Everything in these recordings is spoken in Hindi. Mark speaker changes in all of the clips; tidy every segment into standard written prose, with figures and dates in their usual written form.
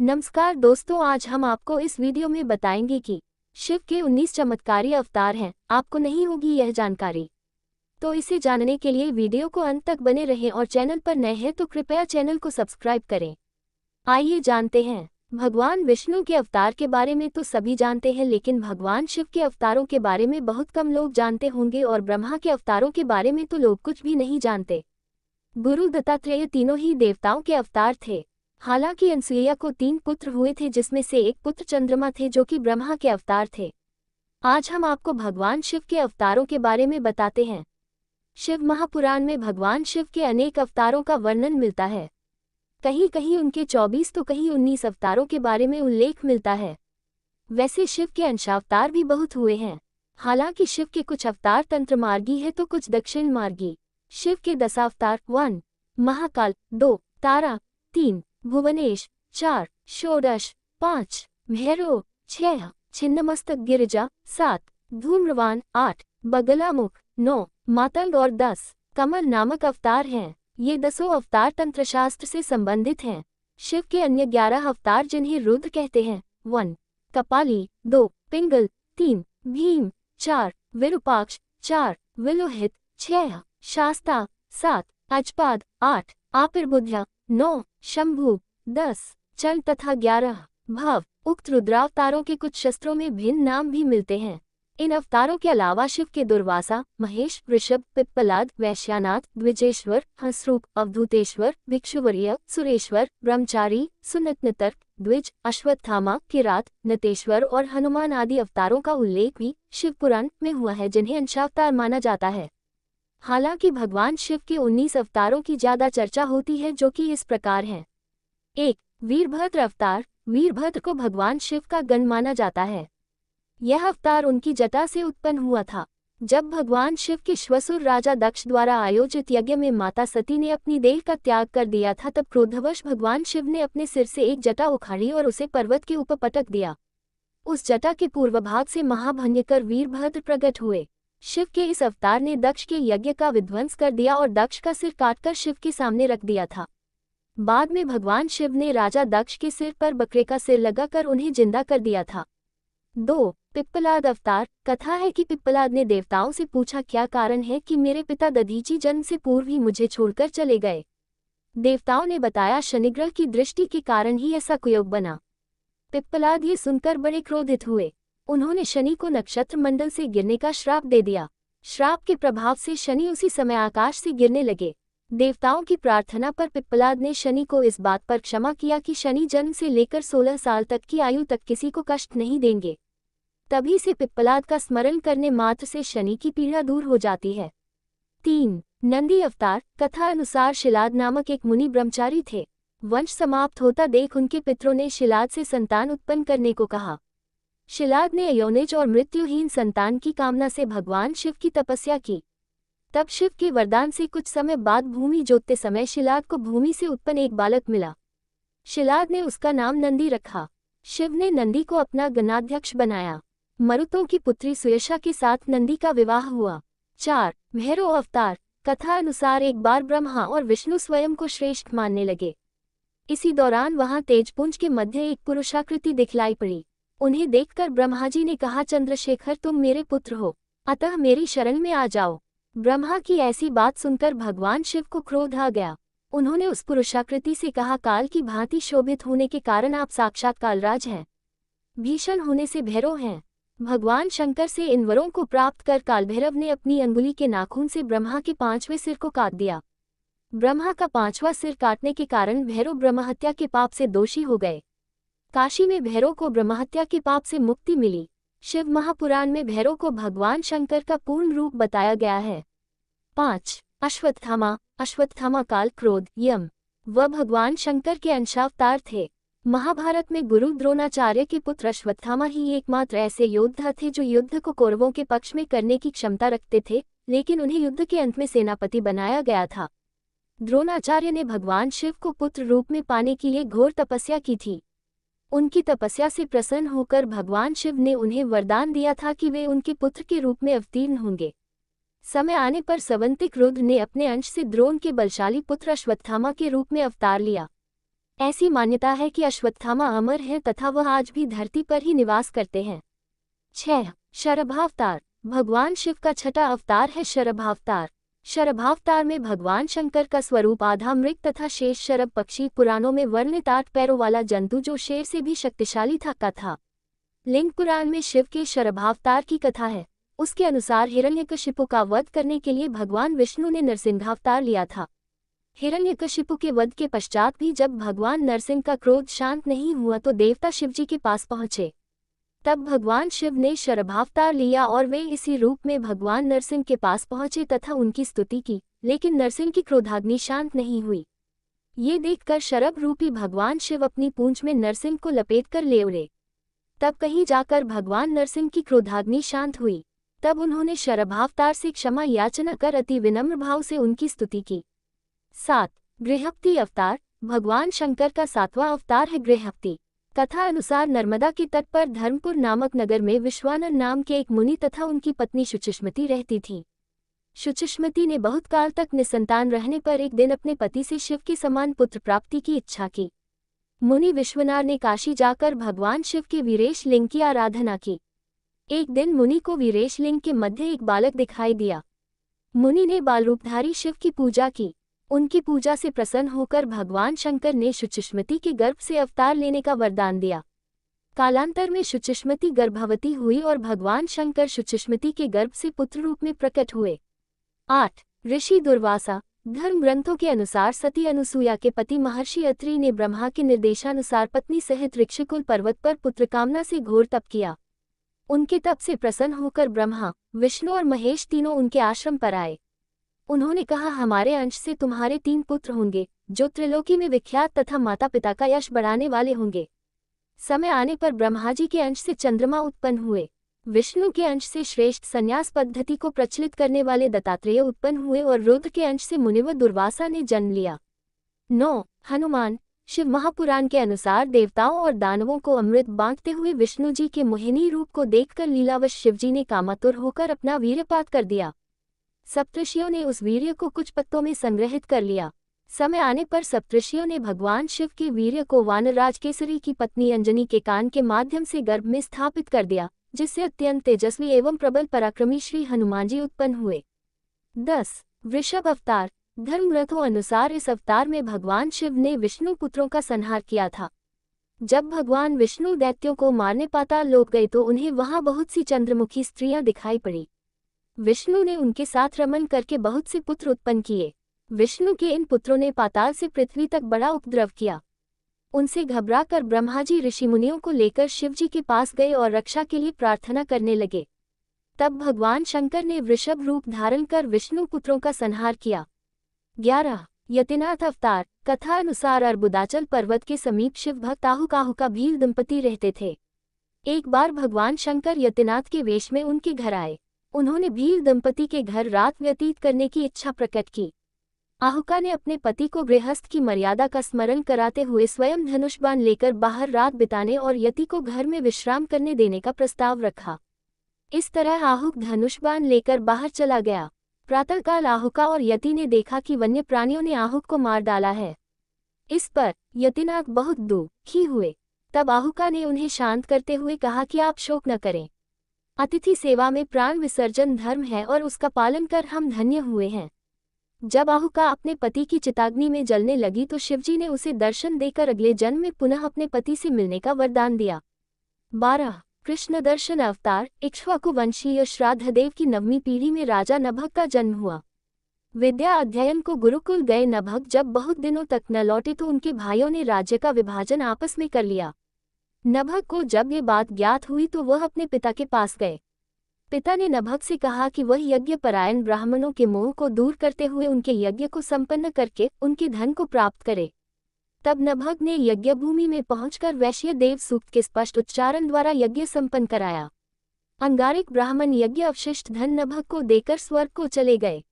Speaker 1: नमस्कार दोस्तों, आज हम आपको इस वीडियो में बताएंगे कि शिव के 19 चमत्कारी अवतार हैं। आपको नहीं होगी यह जानकारी, तो इसे जानने के लिए वीडियो को अंत तक बने रहें और चैनल पर नए हैं तो कृपया चैनल को सब्सक्राइब करें। आइए जानते हैं। भगवान विष्णु के अवतार के बारे में तो सभी जानते हैं, लेकिन भगवान शिव के अवतारों के बारे में बहुत कम लोग जानते होंगे और ब्रह्मा के अवतारों के बारे में तो लोग कुछ भी नहीं जानते। गुरु दत्तात्रेय तीनों ही देवताओं के अवतार थे। हालांकि अनसुईया को 3 पुत्र हुए थे, जिसमें से एक पुत्र चंद्रमा थे जो कि ब्रह्मा के अवतार थे। आज हम आपको भगवान शिव के अवतारों के बारे में बताते हैं। शिव महापुराण में भगवान शिव के अनेक अवतारों का वर्णन मिलता है। कहीं कहीं उनके 24 तो कहीं 19 अवतारों के बारे में उल्लेख मिलता है। वैसे शिव के अंशावतार भी बहुत हुए हैं। हालांकि शिव के कुछ अवतार तंत्र मार्गी है तो कुछ दक्षिण मार्गी। शिव के दशावतार 1 महाकाल, 2 तारा, 3 भुवनेश, 4 षोडश, 5 भैरव, 6 छिन्नमस्तक गिरिजा, 7 धूम्रवान, 8 बगलामुख, 9 मातंग और 10 कमल नामक अवतार हैं। ये 10 अवतार तंत्रशास्त्र से संबंधित हैं। शिव के अन्य 11 अवतार जिन्हें रुद्र कहते हैं 1 कपाली, 2 पिंगल, 3 भीम, 4 विरूपाक्ष, 4 विलोहित, 6 शास्ता, 7 अजपाद, 8 आपिर्बुध्या, 9 शंभु, 10 चल तथा 11 भव। उक्त रुद्रावतारों के कुछ शस्त्रों में भिन्न नाम भी मिलते हैं। इन अवतारों के अलावा शिव के दुर्वासा, महेश, ऋषभ, पिप्पलाद, वैश्यानाथ, द्विजेश्वर, हंसरूप, अवधूतेश्वर, भिक्षुवर्य, सुरेश्वर, ब्रह्मचारी, सुनतनितर्क, द्विज, अश्वत्थामा, किरात, नतेश्वर और हनुमान आदि अवतारों का उल्लेख भी शिव पुराण में हुआ है, जिन्हें अंशावतार माना जाता है। हालांकि भगवान शिव के 19 अवतारों की ज्यादा चर्चा होती है, जो कि इस प्रकार हैं। 1 वीरभद्र अवतार। वीरभद्र को भगवान शिव का गण माना जाता है। यह अवतार उनकी जटा से उत्पन्न हुआ था। जब भगवान शिव के श्वसुर राजा दक्ष द्वारा आयोजित यज्ञ में माता सती ने अपनी देह का त्याग कर दिया था, तब क्रोधवश भगवान शिव ने अपने सिर से एक जटा उखाड़ी और उसे पर्वत के ऊपर पटक दिया। उस जटा के पूर्व भाग से महाभयंकर वीरभद्र प्रकट हुए। शिव के इस अवतार ने दक्ष के यज्ञ का विध्वंस कर दिया और दक्ष का सिर काटकर शिव के सामने रख दिया था। बाद में भगवान शिव ने राजा दक्ष के सिर पर बकरे का सिर लगाकर उन्हें जिंदा कर दिया था। 2 पिप्पलाद अवतार। कथा है कि पिप्पलाद ने देवताओं से पूछा, क्या कारण है कि मेरे पिता दधीची जन्म से पूर्व ही मुझे छोड़कर चले गए। देवताओं ने बताया, शनिग्रह की दृष्टि के कारण ही ऐसा कुयोग बना। पिप्पलाद ये सुनकर बड़े क्रोधित हुए। उन्होंने शनि को नक्षत्र मंडल से गिरने का श्राप दे दिया। श्राप के प्रभाव से शनि उसी समय आकाश से गिरने लगे। देवताओं की प्रार्थना पर पिप्पलाद ने शनि को इस बात पर क्षमा किया कि शनि जन्म से लेकर 16 साल तक की आयु तक किसी को कष्ट नहीं देंगे। तभी से पिप्पलाद का स्मरण करने मात्र से शनि की पीड़ा दूर हो जाती है। 3 नंदी अवतार। कथा अनुसार शिलाद नामक एक मुनि ब्रह्मचारी थे। वंश समाप्त होता देख उनके पितरों ने शिलाद से संतान उत्पन्न करने को कहा। शिलाद ने अयौनिज और मृत्युहीन संतान की कामना से भगवान शिव की तपस्या की। तब शिव के वरदान से कुछ समय बाद भूमि जोतते समय शिलाद को भूमि से उत्पन्न एक बालक मिला। शिलाद ने उसका नाम नंदी रखा। शिव ने नंदी को अपना गणाध्यक्ष बनाया। मरुतों की पुत्री सुयशा के साथ नंदी का विवाह हुआ। 4 भैरव अवतार। कथा अनुसार एक बार ब्रह्मा और विष्णु स्वयं को श्रेष्ठ मानने लगे। इसी दौरान वहां तेजपुंज के मध्य एक पुरुषाकृति दिखलाई पड़ी। उन्हें देखकर ब्रह्मा जी ने कहा, चंद्रशेखर तुम मेरे पुत्र हो, अतः मेरी शरण में आ जाओ। ब्रह्मा की ऐसी बात सुनकर भगवान शिव को क्रोध आ गया। उन्होंने उस पुरुषाकृति से कहा, काल की भांति शोभित होने के कारण आप साक्षात कालराज हैं, भीषण होने से भैरव हैं। भगवान शंकर से इन वरों को प्राप्त कर कालभैरव ने अपनी अंगुली के नाखून से ब्रह्मा के 5वें सिर को काट दिया। ब्रह्मा का 5वां सिर काटने के कारण भैरव ब्रह्महत्या के पाप से दोषी हो गए। काशी में भैरव को ब्रह्महत्या के पाप से मुक्ति मिली। शिव महापुराण में भैरव को भगवान शंकर का पूर्ण रूप बताया गया है। 5 अश्वत्थामा। अश्वत्थामा काल, क्रोध, यम व भगवान शंकर के अंशावतार थे। महाभारत में गुरु द्रोणाचार्य के पुत्र अश्वत्थामा ही एकमात्र ऐसे योद्धा थे जो युद्ध को कौरवों के पक्ष में करने की क्षमता रखते थे, लेकिन उन्हें युद्ध के अंत में सेनापति बनाया गया था। द्रोणाचार्य ने भगवान शिव को पुत्र रूप में पाने के लिए घोर तपस्या की थी। उनकी तपस्या से प्रसन्न होकर भगवान शिव ने उन्हें वरदान दिया था कि वे उनके पुत्र के रूप में अवतीर्ण होंगे। समय आने पर सवंतिक रुद्र ने अपने अंश से द्रोण के बलशाली पुत्र अश्वत्थामा के रूप में अवतार लिया। ऐसी मान्यता है कि अश्वत्थामा अमर हैं तथा वह आज भी धरती पर ही निवास करते हैं। 6. शरभावतार। भगवान शिव का छठा अवतार है शरभावतार। शरभावतार में भगवान शंकर का स्वरूप आधा मृग तथा शेष शरभ पक्षी, पुराणों में वर्णित 8 पैरों वाला जंतु जो शेर से भी शक्तिशाली था। लिंग पुराण में शिव के शरभावतार की कथा है। उसके अनुसार हिरण्यकशिपु का वध करने के लिए भगवान विष्णु ने नरसिंहावतार लिया था। हिरण्यकशिपु के वध के पश्चात भी जब भगवान नरसिंह का क्रोध शांत नहीं हुआ तो देवता शिवजी के पास पहुंचे। तब भगवान शिव ने शरभावतार लिया और वे इसी रूप में भगवान नरसिंह के पास पहुंचे तथा उनकी स्तुति की, लेकिन नरसिंह की क्रोधाग्नि शांत नहीं हुई। ये देखकर शरभ रूपी भगवान शिव अपनी पूंछ में नरसिंह को लपेटकर ले उड़े। तब कहीं जाकर भगवान नरसिंह की क्रोधाग्नि शांत हुई। तब उन्होंने शरभावतार से क्षमा याचना कर अति विनम्र भाव से उनकी स्तुति की। 7. गृहपति अवतार। भगवान शंकर का 7वां अवतार है गृहपति। कथा अनुसार नर्मदा के तट पर धर्मपुर नामक नगर में विश्वानर नाम के एक मुनि तथा उनकी पत्नी शुचिष्मति रहती थीं। शुचिष्मति ने बहुत काल तक निसंतान रहने पर एक दिन अपने पति से शिव के समान पुत्र प्राप्ति की इच्छा की। मुनि विश्वनार ने काशी जाकर भगवान शिव के वीरेश लिंग की आराधना की। एक दिन मुनि को वीरेश लिंग के मध्य एक बालक दिखाई दिया। मुनि ने बालरूपधारी शिव की पूजा की। उनकी पूजा से प्रसन्न होकर भगवान शंकर ने शुचिष्मति के गर्भ से अवतार लेने का वरदान दिया। कालांतर में शुचिष्मति गर्भवती हुई और भगवान शंकर शुचिष्मति के गर्भ से पुत्र रूप में प्रकट हुए। 8. ऋषि दुर्वासा। धर्म ग्रंथों के अनुसार सती अनुसूया के पति महर्षि अत्रि ने ब्रह्मा के निर्देशानुसार पत्नी सहित ऋक्षकुल पर्वत पर पुत्र कामना से घोर तप किया। उनके तप से प्रसन्न होकर ब्रह्मा, विष्णु और महेश तीनों उनके आश्रम पर आए। उन्होंने कहा, हमारे अंश से तुम्हारे 3 पुत्र होंगे जो त्रिलोकी में विख्यात तथा माता पिता का यश बढ़ाने वाले होंगे। समय आने पर ब्रह्मा जी के अंश से चंद्रमा उत्पन्न हुए। विष्णु के अंश से श्रेष्ठ संन्यास पद्धति को प्रचलित करने वाले दत्तात्रेय उत्पन्न हुए और रुद्र के अंश से मुनिवर दुर्वासा ने जन्म लिया। 9. हनुमान। शिव महापुराण के अनुसार देवताओं और दानवों को अमृत बांटते हुए विष्णु जी के मोहिनी रूप को देखकर लीलावश शिवजी ने कामातुर होकर अपना वीर्यपात कर दिया। सप्तऋषियों ने उस वीर्य को कुछ पत्तों में संग्रहित कर लिया। समय आने पर सप्तऋषियों ने भगवान शिव के वीर्य को वानरराज केसरी की पत्नी अंजनी के कान के माध्यम से गर्भ में स्थापित कर दिया, जिससे अत्यंत तेजस्वी एवं प्रबल पराक्रमी श्री हनुमान जी उत्पन्न हुए। 10. वृषभ अवतार। धर्म ग्रंथों अनुसार इस अवतार में भगवान शिव ने विष्णु पुत्रों का संहार किया था। जब भगवान विष्णु दैत्यों को मारने पाताल लोक गए तो उन्हें वहां बहुत सी चंद्रमुखी स्त्रियां दिखाई पड़ी। विष्णु ने उनके साथ रमन करके बहुत से पुत्र उत्पन्न किए। विष्णु के इन पुत्रों ने पाताल से पृथ्वी तक बड़ा उपद्रव किया। उनसे घबराकर ब्रह्मा जी ऋषि मुनियों को लेकर शिवजी के पास गए और रक्षा के लिए प्रार्थना करने लगे। तब भगवान शंकर ने वृषभ रूप धारण कर विष्णु पुत्रों का संहार किया। 11. यतिनाथ अवतार। कथा अनुसार अर्बुदाचल पर्वत के समीप शिव भक्त आहू का भील दंपति रहते थे। एक बार भगवान शंकर यतिनाथ के वेश में उनके घर आए। उन्होंने भील दंपति के घर रात व्यतीत करने की इच्छा प्रकट की। आहुका ने अपने पति को गृहस्थ की मर्यादा का स्मरण कराते हुए स्वयं धनुष बाण लेकर बाहर रात बिताने और यति को घर में विश्राम करने देने का प्रस्ताव रखा। इस तरह आहुक धनुष बाण लेकर बाहर चला गया। प्रातःकाल आहुका और यति ने देखा कि वन्य प्राणियों ने आहुक को मार डाला है। इस पर यतिनाथ बहुत दुखी हुए। तब आहुका ने उन्हें शांत करते हुए कहा कि आप शोक न करें। अतिथि सेवा में प्राण विसर्जन धर्म है और उसका पालन कर हम धन्य हुए हैं। जब आहुका अपने पति की चिताग्नि में जलने लगी तो शिवजी ने उसे दर्शन देकर अगले जन्म में पुनः अपने पति से मिलने का वरदान दिया। 12. कृष्ण दर्शन अवतार। इक्ष्वाकु वंशीय श्राद्धदेव की 9वीं पीढ़ी में राजा नभग का जन्म हुआ। विद्या अध्ययन को गुरुकुल गए नभग जब बहुत दिनों तक न लौटे तो उनके भाइयों ने राज्य का विभाजन आपस में कर लिया। नभग को जब ये बात ज्ञात हुई तो वह अपने पिता के पास गए। पिता ने नभग से कहा कि वह यज्ञ परायण ब्राह्मणों के मोह को दूर करते हुए उनके यज्ञ को संपन्न करके उनके धन को प्राप्त करे। तब नभग ने यज्ञ भूमि में पहुंचकर वैश्य देव सूक्त के स्पष्ट उच्चारण द्वारा यज्ञ संपन्न कराया। अंगारिक ब्राह्मण यज्ञ अवशिष्ट धन नभग को देकर स्वर्ग को चले गए।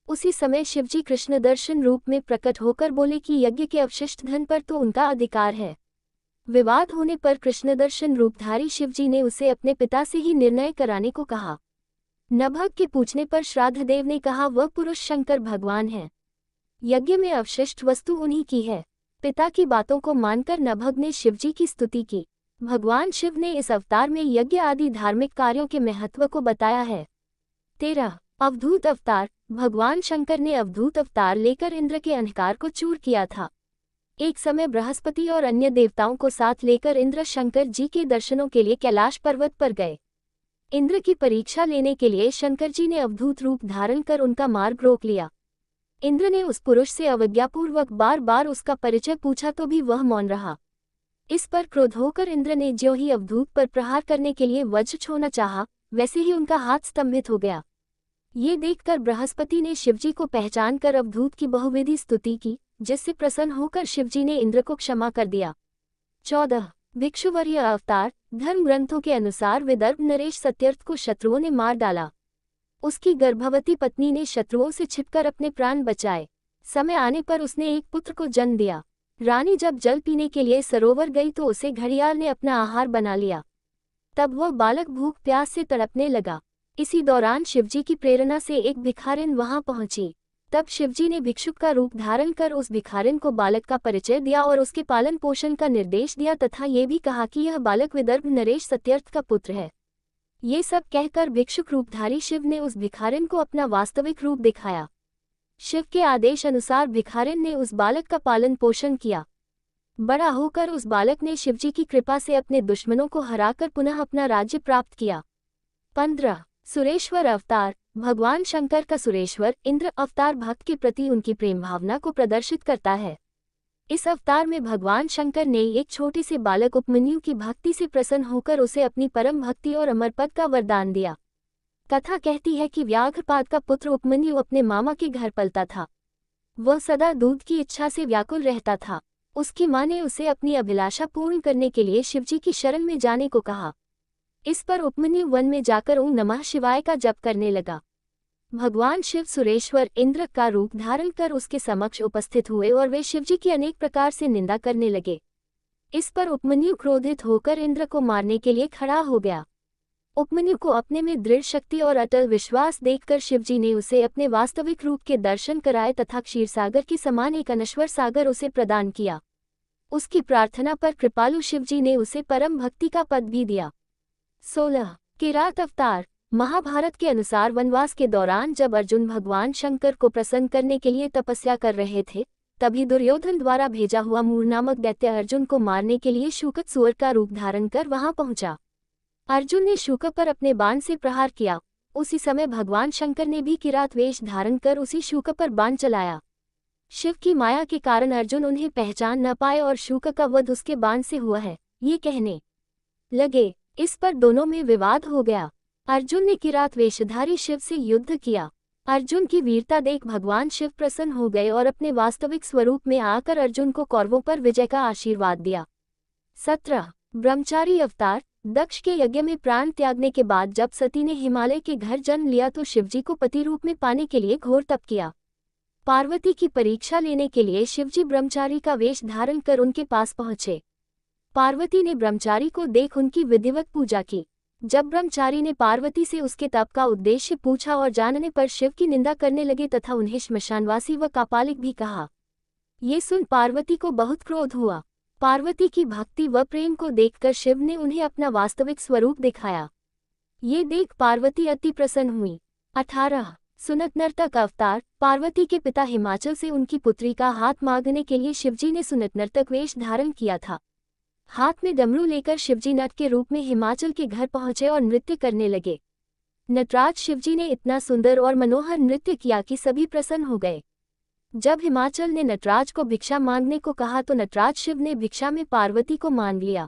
Speaker 1: उसी समय शिवजी कृष्ण दर्शन रूप में प्रकट होकर बोले कि यज्ञ के अवशिष्ट धन पर तो उनका अधिकार है। विवाद होने पर कृष्णदर्शन रूपधारी शिवजी ने उसे अपने पिता से ही निर्णय कराने को कहा। नभग के पूछने पर श्राद्धदेव ने कहा वह पुरुष शंकर भगवान है। यज्ञ में अवशिष्ट वस्तु उन्हीं की है। पिता की बातों को मानकर नभग ने शिवजी की स्तुति की। भगवान शिव ने इस अवतार में यज्ञ आदि धार्मिक कार्यों के महत्व को बताया है। 13 अवधूत अवतार। भगवान शंकर ने अवधूत अवतार लेकर इंद्र के अहंकार को चूर किया था। एक समय बृहस्पति और अन्य देवताओं को साथ लेकर इंद्र शंकर जी के दर्शनों के लिए कैलाश पर्वत पर गए। इंद्र की परीक्षा लेने के लिए शंकर जी ने अवधूत रूप धारण कर उनका मार्ग रोक लिया। इंद्र ने उस पुरुष से अवज्ञापूर्वक बार बार उसका परिचय पूछा तो भी वह मौन रहा। इस पर क्रोध होकर इंद्र ने ज्यों ही अवधूत पर प्रहार करने के लिए वज्र छोड़ना चाहा, वैसे ही उनका हाथ स्तंभित हो गया। ये देखकर बृहस्पति ने शिवजी को पहचान कर अवधूत की बहुविधि स्तुति की, जिससे प्रसन्न होकर शिवजी ने इंद्र को क्षमा कर दिया। 14 भिक्षुवर्य अवतार। धर्म ग्रंथों के अनुसार विदर्भ नरेश सत्यर्थ को शत्रुओं ने मार डाला। उसकी गर्भवती पत्नी ने शत्रुओं से छिपकर अपने प्राण बचाए। समय आने पर उसने एक पुत्र को जन्म दिया। रानी जब जल पीने के लिए सरोवर गई तो उसे घड़ियाल ने अपना आहार बना लिया। तब वह बालक भूख प्यास से तड़पने लगा। इसी दौरान शिवजी की प्रेरणा से एक भिखारिन वहां पहुंची। तब शिवजी ने भिक्षुक का रूप धारण कर उस भिखारिन को बालक का परिचय दिया और उसके पालन पोषण का निर्देश दिया तथा ये भी कहा कि यह बालक विदर्भ नरेश सत्यर्थ का पुत्र है। ये सब कहकर भिक्षुक रूपधारी शिव ने उस भिखारिन को अपना वास्तविक रूप दिखाया। शिव के आदेश अनुसार भिखारिन ने उस बालक का पालन पोषण किया। बड़ा होकर उस बालक ने शिवजी की कृपा से अपने दुश्मनों को हराकर पुनः अपना राज्य प्राप्त किया। 15 सुरेश्वर अवतार। भगवान शंकर का सुरेश्वर इंद्र अवतार भक्त के प्रति उनकी प्रेम भावना को प्रदर्शित करता है। इस अवतार में भगवान शंकर ने एक छोटे से बालक उपमन्यु की भक्ति से प्रसन्न होकर उसे अपनी परम भक्ति और अमर पद का वरदान दिया। कथा कहती है कि व्याघ्रपाद का पुत्र उपमन्यु अपने मामा के घर पलता था। वह सदा दूध की इच्छा से व्याकुल रहता था। उसकी मां ने उसे अपनी अभिलाषा पूर्ण करने के लिए शिवजी की शरण में जाने को कहा। इस पर उपमन्यु वन में जाकर ओम नमः शिवाय का जप करने लगा। भगवान शिव सुरेश्वर इंद्र का रूप धारण कर उसके समक्ष उपस्थित हुए और वे शिवजी की अनेक प्रकार से निंदा करने लगे। इस पर उपमन्यु क्रोधित होकर इंद्र को मारने के लिए खड़ा हो गया। उपमन्यु को अपने में दृढ़ शक्ति और अटल विश्वास देखकर शिवजी ने उसे अपने वास्तविक रूप के दर्शन कराए तथा क्षीरसागर के समान एक अनश्वर सागर उसे प्रदान किया। उसकी प्रार्थना पर कृपालु शिवजी ने उसे परम भक्ति का पद भी दिया। 16 किरात अवतार। महाभारत के अनुसार वनवास के दौरान जब अर्जुन भगवान शंकर को प्रसन्न करने के लिए तपस्या कर रहे थे, तभी दुर्योधन द्वारा भेजा हुआ मूर नामक दैत्य अर्जुन को मारने के लिए शूकत सुअर का रूप धारण कर वहां पहुंचा। अर्जुन ने शूकप पर अपने बाण से प्रहार किया। उसी समय भगवान शंकर ने भी किरात वेश धारण कर उसी शूकप पर बाण चलाया। शिव की माया के कारण अर्जुन उन्हें पहचान न पाए और शूकप का वध उसके बाण से हुआ है, ये कहने लगे। इस पर दोनों में विवाद हो गया। अर्जुन ने किरात वेशधारी शिव से युद्ध किया। अर्जुन की वीरता देख भगवान शिव प्रसन्न हो गए और अपने वास्तविक स्वरूप में आकर अर्जुन को कौरवों पर विजय का आशीर्वाद दिया। 17 ब्रह्मचारी अवतार। दक्ष के यज्ञ में प्राण त्यागने के बाद जब सती ने हिमालय के घर जन्म लिया तो शिवजी को पति रूप में पाने के लिए घोर तप किया। पार्वती की परीक्षा लेने के लिए शिवजी ब्रह्मचारी का वेश धारण कर उनके पास पहुंचे। पार्वती ने ब्रह्मचारी को देख उनकी विधिवत पूजा की। जब ब्रह्मचारी ने पार्वती से उसके तप का उद्देश्य पूछा और जानने पर शिव की निंदा करने लगे तथा उन्हें श्मशानवासी व कापालिक भी कहा। ये सुन पार्वती को बहुत क्रोध हुआ। पार्वती की भक्ति व प्रेम को देखकर शिव ने उन्हें अपना वास्तविक स्वरूप दिखाया। ये देख पार्वती अति प्रसन्न हुई। 18 सुनत नर्तक अवतार। पार्वती के पिता हिमाचल से उनकी पुत्री का हाथ मांगने के लिए शिवजी ने सुनत नर्तक वेश धारण किया था। हाथ में डमरू लेकर शिवजी नट के रूप में हिमाचल के घर पहुंचे और नृत्य करने लगे। नटराज शिवजी ने इतना सुंदर और मनोहर नृत्य किया कि सभी प्रसन्न हो गए। जब हिमाचल ने नटराज को भिक्षा मांगने को कहा तो नटराज शिव ने भिक्षा में पार्वती को मांग लिया।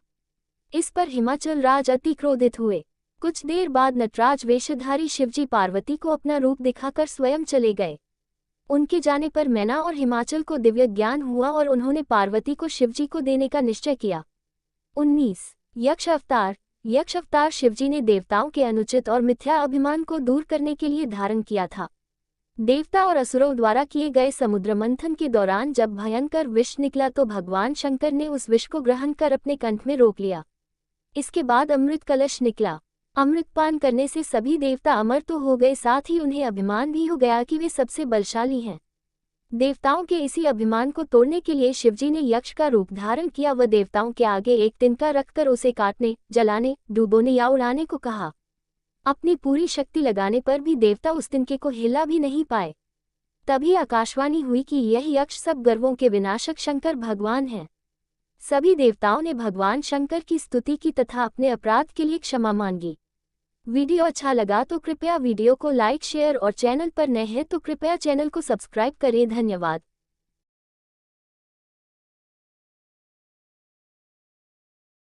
Speaker 1: इस पर हिमाचल राज अति क्रोधित हुए। कुछ देर बाद नटराज वेशधारी शिवजी पार्वती को अपना रूप दिखाकर स्वयं चले गए। उनके जाने पर मैना और हिमाचल को दिव्य ज्ञान हुआ और उन्होंने पार्वती को शिवजी को देने का निश्चय किया। 19 यक्ष अवतार। यक्ष अवतार शिवजी ने देवताओं के अनुचित और मिथ्या अभिमान को दूर करने के लिए धारण किया था। देवता और असुरों द्वारा किए गए समुद्र मंथन के दौरान जब भयंकर विष निकला तो भगवान शंकर ने उस विष को ग्रहण कर अपने कंठ में रोक लिया। इसके बाद अमृत कलश निकला। अमृतपान करने से सभी देवता अमर तो हो गए, साथ ही उन्हें अभिमान भी हो गया कि वे सबसे बलशाली हैं। देवताओं के इसी अभिमान को तोड़ने के लिए शिवजी ने यक्ष का रूप धारण किया व देवताओं के आगे एक तिनका रखकर उसे काटने, जलाने, डुबोने या उड़ाने को कहा। अपनी पूरी शक्ति लगाने पर भी देवता उस तिनके को हिला भी नहीं पाए। तभी आकाशवाणी हुई कि यह यक्ष सब गर्वों के विनाशक शंकर भगवान हैं। सभी देवताओं ने भगवान शंकर की स्तुति की तथा अपने अपराध के लिए क्षमा मांगी। वीडियो अच्छा लगा तो कृपया वीडियो को लाइक, शेयर और चैनल पर नए हैं तो कृपया चैनल को सब्सक्राइब करें। धन्यवाद।